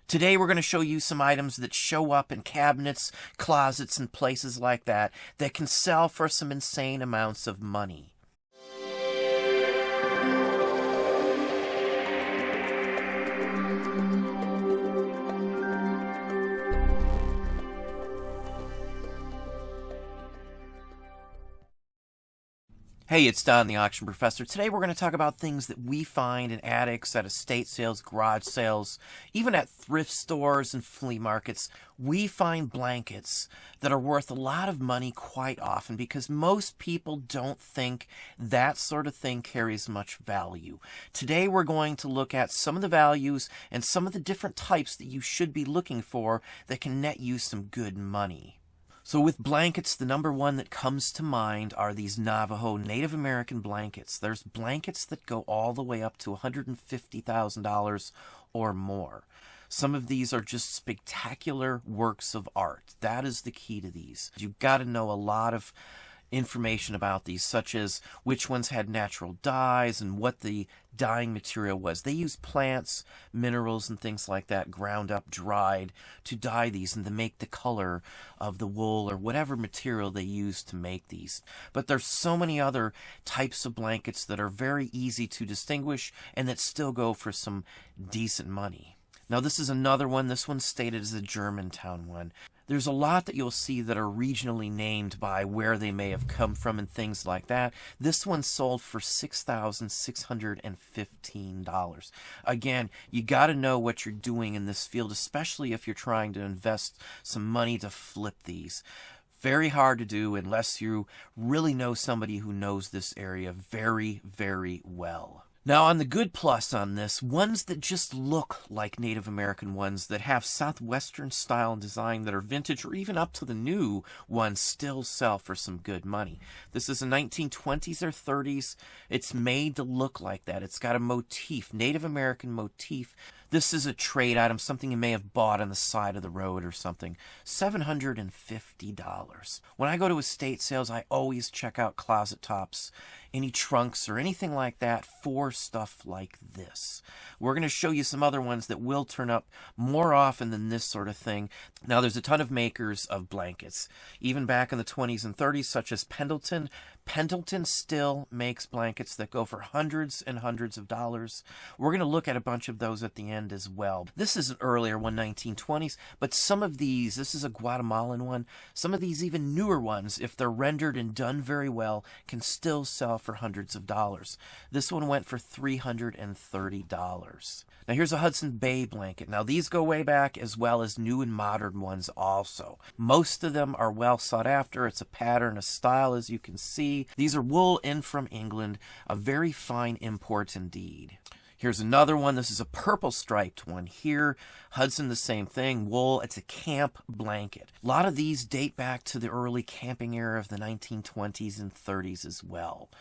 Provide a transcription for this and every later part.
Today we're going to show you some items that show up in cabinets, closets, and places like that that can sell for some insane amounts of money. Hey, it's Don, the Auction Professor. Today we're going to talk about things that we find in attics, at estate sales, garage sales, even at thrift stores and flea markets. We find blankets that are worth a lot of money quite often because most people don't think that sort of thing carries much value. Today we're going to look at some of the values and some of the different types that you should be looking for that can net you some good money. So with blankets, the number one that comes to mind are these Navajo Native American blankets. There's blankets that go all the way up to $150,000 or more. Some of these are just spectacular works of art. That is the key to these. You've got to know a lot of information about these, such as which ones had natural dyes and what the dyeing material was. They use plants, minerals, and things like that, ground up, dried, to dye these and to make the color of the wool or whatever material they use to make these. But there's so many other types of blankets that are very easy to distinguish and that still go for some decent money. Now this is another one. This one's stated as a Germantown one. There's a lot that you'll see that are regionally named by where they may have come from and things like that. This one sold for $6,615. Again, you got to know what you're doing in this field, especially if you're trying to invest some money to flip these. Very hard to do unless you really know somebody who knows this area very, very well. Now, on the good plus on this, ones that just look like Native American ones that have Southwestern style and design that are vintage or even up to the new ones still sell for some good money. This is a 1920s or 30s. It's made to look like that. It's got a motif, Native American motif. This is a trade item, something you may have bought on the side of the road or something. $750. When I go to estate sales, I always check out closet tops, any trunks or anything like that for stuff like this. We're going to show you some other ones that will turn up more often than this sort of thing. Now, there's a ton of makers of blankets, even back in the 20s and 30s, such as Pendleton. Pendleton still makes blankets that go for hundreds and hundreds of dollars. We're going to look at a bunch of those at the end as well. This is an earlier one, 1920s, but some of these, this is a Guatemalan one, some of these even newer ones, if they're rendered and done very well, can still sell for hundreds of dollars. This one went for $330. Now here's a Hudson Bay blanket. Now these go way back as well as new and modern ones also. Most of them are well sought after. It's a pattern, a style, as you can see. These are wool in from England, a very fine import indeed. Here's another one. This is a purple striped one here. Hudson, the same thing. Wool. It's a camp blanket. A lot of these date back to the early camping era of the 1920s and 30s as well.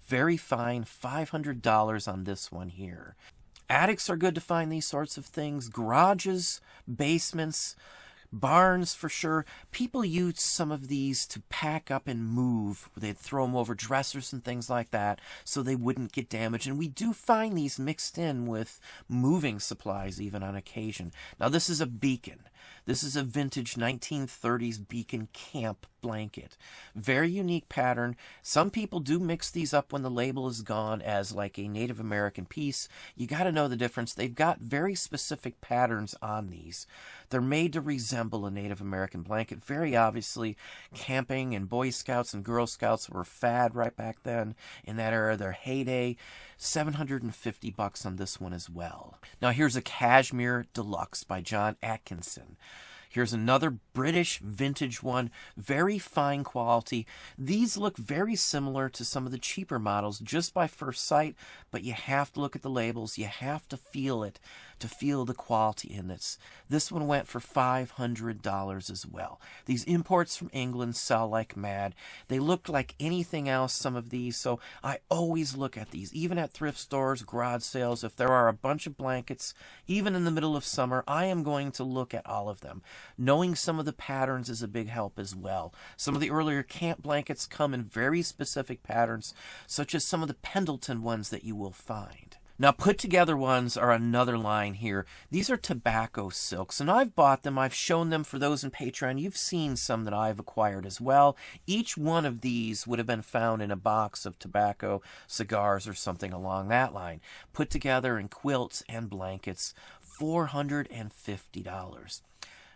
Very fine. $500 on this one here. Attics are good to find these sorts of things. Garages, basements, barns for sure. People use some of these to pack up and move. They'd throw them over dressers and things like that so they wouldn't get damaged. And we do find these mixed in with moving supplies even on occasion. Now this is a beacon. This is a vintage 1930s beacon camp blanket. Very unique pattern. Some people do mix these up when the label is gone as like a Native American piece. You got to know the difference. They've got very specific patterns on these. They're made to resemble a Native American blanket. Very obviously, camping and Boy Scouts and Girl Scouts were a fad right back then in that era, their heyday. $750 on this one as well. Now here's a Cashmere Deluxe by John Atkinson. Here's another British vintage one, very fine quality. These look very similar to some of the cheaper models just by first sight, but you have to look at the labels. You have to feel it to feel the quality in this. This one went for $500 as well. These imports from England sell like mad. They look like anything else, some of these, so I always look at these, even at thrift stores, garage sales. If there are a bunch of blankets, even in the middle of summer, I am going to look at all of them. Knowing some of the patterns is a big help as well. Some of the earlier camp blankets come in very specific patterns, such as some of the Pendleton ones that you will find. Now, put together ones are another line here. These are tobacco silks, and I've bought them. I've shown them for those in Patreon. You've seen some that I've acquired as well. Each one of these would have been found in a box of tobacco, cigars, or something along that line. Put together in quilts and blankets, $450.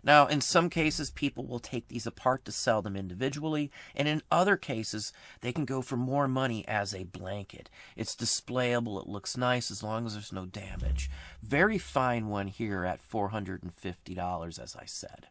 Now, in some cases, people will take these apart to sell them individually, and in other cases, they can go for more money as a blanket. It's displayable, it looks nice as long as there's no damage. Very fine one here at $450, as I said.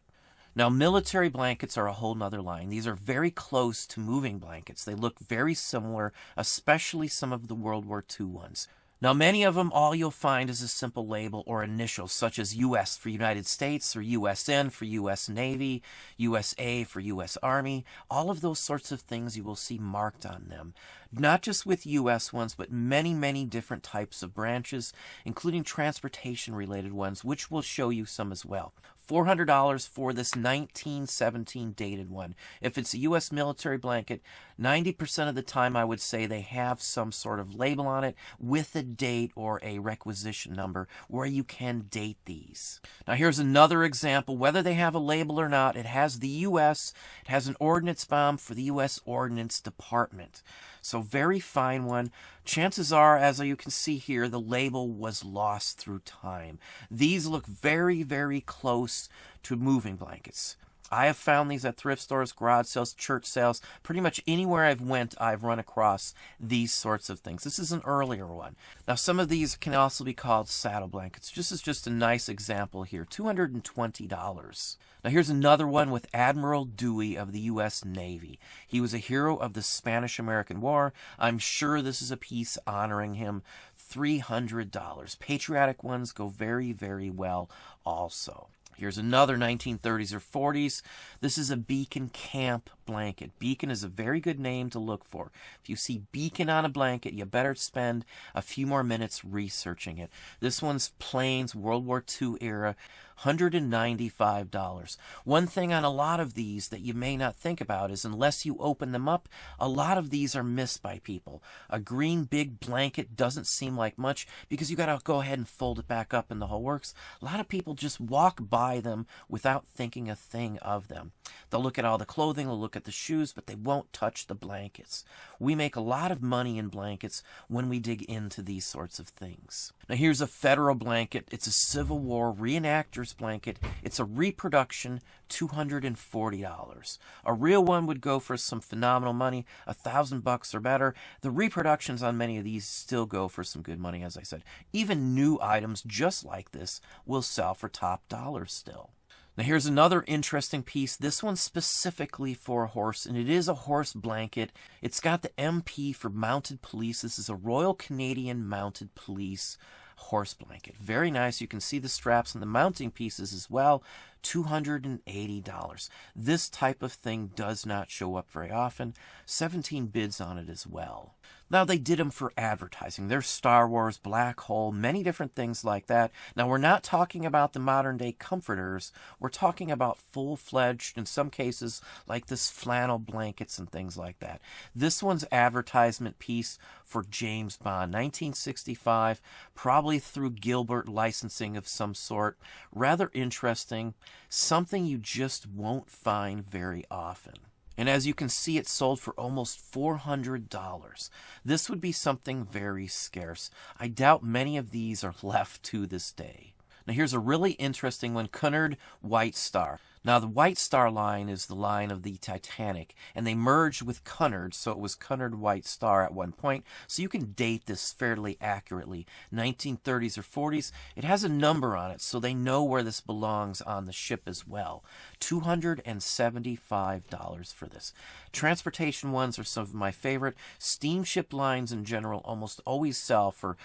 Now, military blankets are a whole nother line. These are very close to moving blankets. They look very similar, especially some of the World War II ones. Now, many of them, all you'll find is a simple label or initials, such as US for United States, or USN for US Navy, USA for US Army. All of those sorts of things you will see marked on them. Not just with US ones, but many, many different types of branches, including transportation-related ones, which we'll show you some as well. $400 for this 1917 dated one. If it's a U.S. military blanket, 90% of the time I would say they have some sort of label on it with a date or a requisition number where you can date these. Now here's another example. Whether they have a label or not, it has the U.S., it has an ordnance bomb for the U.S. Ordnance Department. So very fine one. Chances are, as you can see here, the label was lost through time. These look very, very close to moving blankets. I have found these at thrift stores, garage sales, church sales. Pretty much anywhere I've went, I've run across these sorts of things. This is an earlier one. Now, some of these can also be called saddle blankets. This is just a nice example here, $220. Now, here's another one with Admiral Dewey of the U.S. Navy. He was a hero of the Spanish-American War. I'm sure this is a piece honoring him. $300. Patriotic ones go very, very well also. Here's another 1930s or 40s. This is a Beacon camp blanket. Beacon is a very good name to look for. If you see Beacon on a blanket, you better spend a few more minutes researching it. This one's Plains, World War II era, $195. One thing on a lot of these that you may not think about is unless you open them up, a lot of these are missed by people. A green big blanket doesn't seem like much because you got to go ahead and fold it back up in the whole works. A lot of people just walk by them without thinking a thing of them. They'll look at all the clothing, they'll look at the shoes, but they won't touch the blankets. We make a lot of money in blankets when we dig into these sorts of things. Now here's a federal blanket. It's a Civil War reenactor's blanket. It's a reproduction, $240. A real one would go for some phenomenal money, $1,000 or better. The reproductions on many of these still go for some good money, as I said. Even new items just like this will sell for top dollar still. Now here's another interesting piece. This one's specifically for a horse, and it is a horse blanket. It's got the MP for Mounted Police. This is a Royal Canadian Mounted Police horse blanket. Very nice. You can see the straps and the mounting pieces as well. $280. This type of thing does not show up very often. 17 bids on it as well. Now, they did them for advertising. There's Star Wars, Black Hole, many different things like that. Now, we're not talking about the modern-day comforters. We're talking about full-fledged, in some cases, like this flannel blankets and things like that. This one's advertisement piece for James Bond, 1965, probably through Gilbert licensing of some sort. Rather interesting. Something you just won't find very often. And as you can see, it sold for almost $400. This would be something very scarce. I doubt many of these are left to this day. Now here's a really interesting one, Cunard White Star. Now the White Star line is the line of the Titanic, and they merged with Cunard, so it was Cunard White Star at one point. So you can date this fairly accurately, 1930s or 40s. It has a number on it, so they know where this belongs on the ship as well. $275 for this. Transportation ones are some of my favorite. Steamship lines in general almost always sell for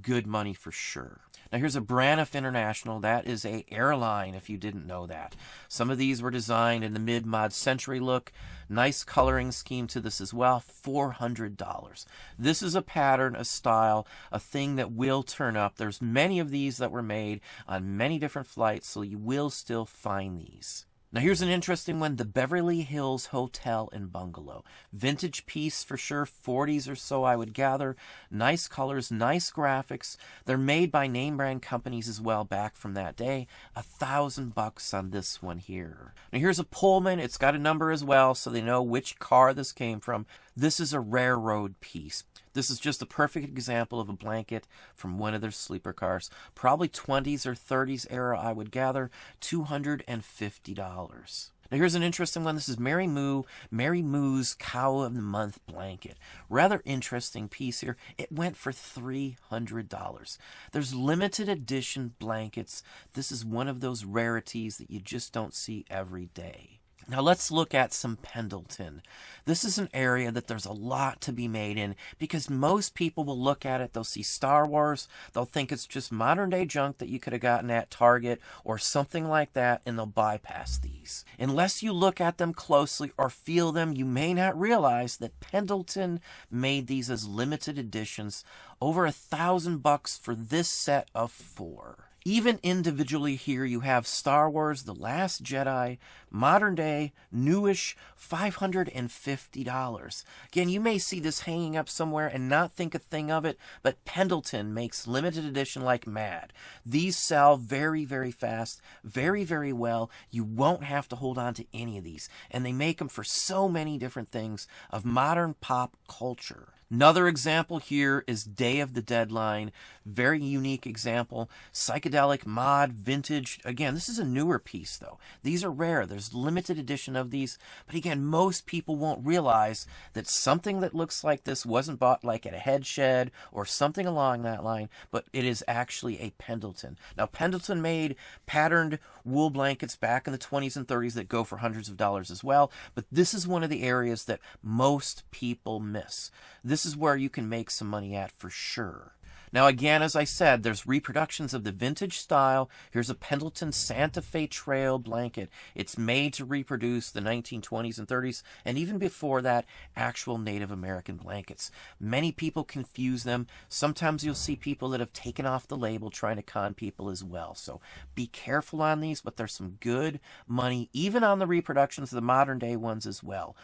good money for sure. Now here's a Braniff International. That is a airline, if you didn't know that. Some of these were designed in the mid-mod century look. Nice coloring scheme to this as well. $400. This is a pattern, a style, a thing that will turn up. There's many of these that were made on many different flights, so you will still find these. Now here's an interesting one, the Beverly Hills Hotel and Bungalow. Vintage piece for sure, 40s or so I would gather. Nice colors, nice graphics. They're made by name brand companies as well back from that day. $1,000 on this one here. Now here's a Pullman, it's got a number as well so they know which car this came from. This is a railroad piece. This is just a perfect example of a blanket from one of their sleeper cars. Probably 20s or 30s era, I would gather. $250. Now here's an interesting one. This is Mary Moo's Cow of the Month blanket. Rather interesting piece here. It went for $300. There's limited edition blankets. This is one of those rarities that you just don't see every day. Now let's look at some Pendleton. This is an area that there's a lot to be made in because most people will look at it, they'll see Star Wars, they'll think it's just modern day junk that you could have gotten at Target or something like that, and they'll bypass these. Unless you look at them closely or feel them, you may not realize that Pendleton made these as limited editions, over $1,000 for this set of 4. Even individually here, you have Star Wars, The Last Jedi, modern day, newish, $550. Again, you may see this hanging up somewhere and not think a thing of it, but Pendleton makes limited edition like mad. These sell very, very fast, very, very well. You won't have to hold on to any of these. And they make them for so many different things of modern pop culture. Another example here is Day of the Deadline. Very unique example. Psychedelic, mod, vintage. Again, this is a newer piece though. These are rare. There's limited edition of these. But again, most people won't realize that something that looks like this wasn't bought like at a head shed or something along that line, but it is actually a Pendleton. Now, Pendleton made patterned wool blankets back in the 20s and 30s that go for hundreds of dollars as well. But this is one of the areas that most people miss. This is where you can make some money at for sure. Now again, as I said, there's reproductions of the vintage style. Here's a Pendleton Santa Fe Trail blanket. It's made to reproduce the 1920s and 30s, and even before that, actual Native American blankets. Many people confuse them. Sometimes you'll see people that have taken off the label trying to con people as well. So be careful on these, but there's some good money, even on the reproductions of the modern day ones as well.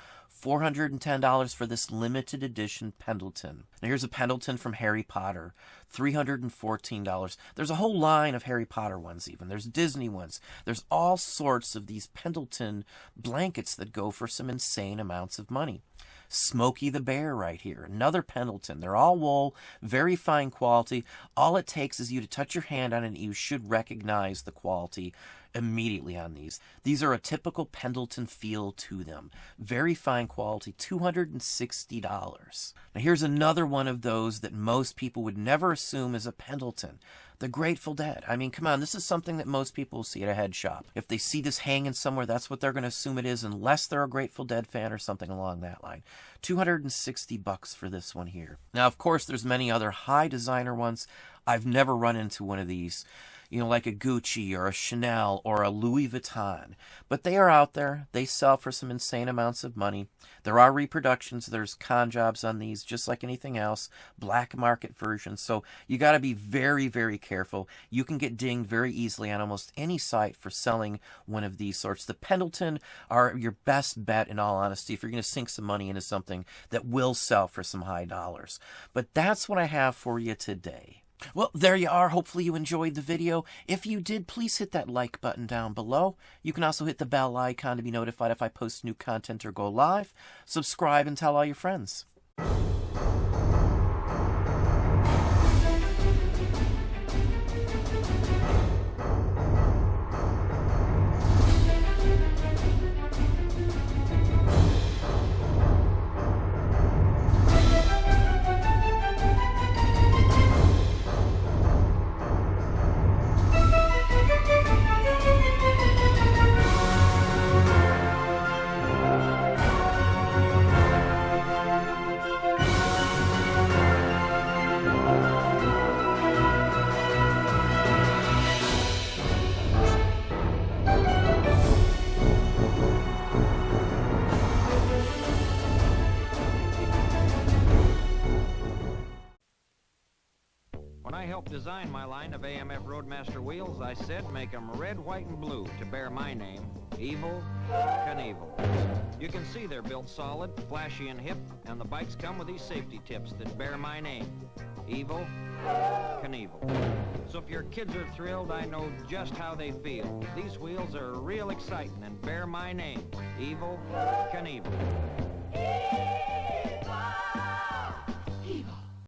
$410 for this limited edition Pendleton. Now here's a Pendleton from Harry Potter. $314. There's a whole line of Harry Potter ones even. There's Disney ones. There's all sorts of these Pendleton blankets that go for some insane amounts of money. Smokey the Bear right here. Another Pendleton. They're all wool, very fine quality. All it takes is you to touch your hand on it and you should recognize the quality immediately on these. These are a typical Pendleton feel to them. Very fine quality, $260. Now here's another one of those that most people would never assume is a Pendleton. The Grateful Dead. I mean, come on, this is something that most people will see at a head shop. If they see this hanging somewhere, that's what they're going to assume it is, unless they're a Grateful Dead fan or something along that line. $260 for this one here. Now, of course, there's many other high designer ones. I've never run into one of these, you know, like a Gucci or a Chanel or a Louis Vuitton. But they are out there. They sell for some insane amounts of money. There are reproductions. There's con jobs on these, just like anything else. Black market versions. So you got to be very, very careful. You can get dinged very easily on almost any site for selling one of these sorts. The Pendleton are your best bet, in all honesty, if you're going to sink some money into something that will sell for some high dollars. But that's what I have for you today. Well, there you are. Hopefully you enjoyed the video. If you did, please hit that like button down below. You can also hit the bell icon to be notified if I post new content or go live. Subscribe and tell all your friends. helped design my line of AMF Roadmaster wheels, I said make them red, white, and blue to bear my name, Evel Knievel. You can see they're built solid, flashy, and hip, and the bikes come with these safety tips that bear my name, Evel Knievel. So if your kids are thrilled, I know just how they feel. These wheels are real exciting and bear my name, Evel Knievel.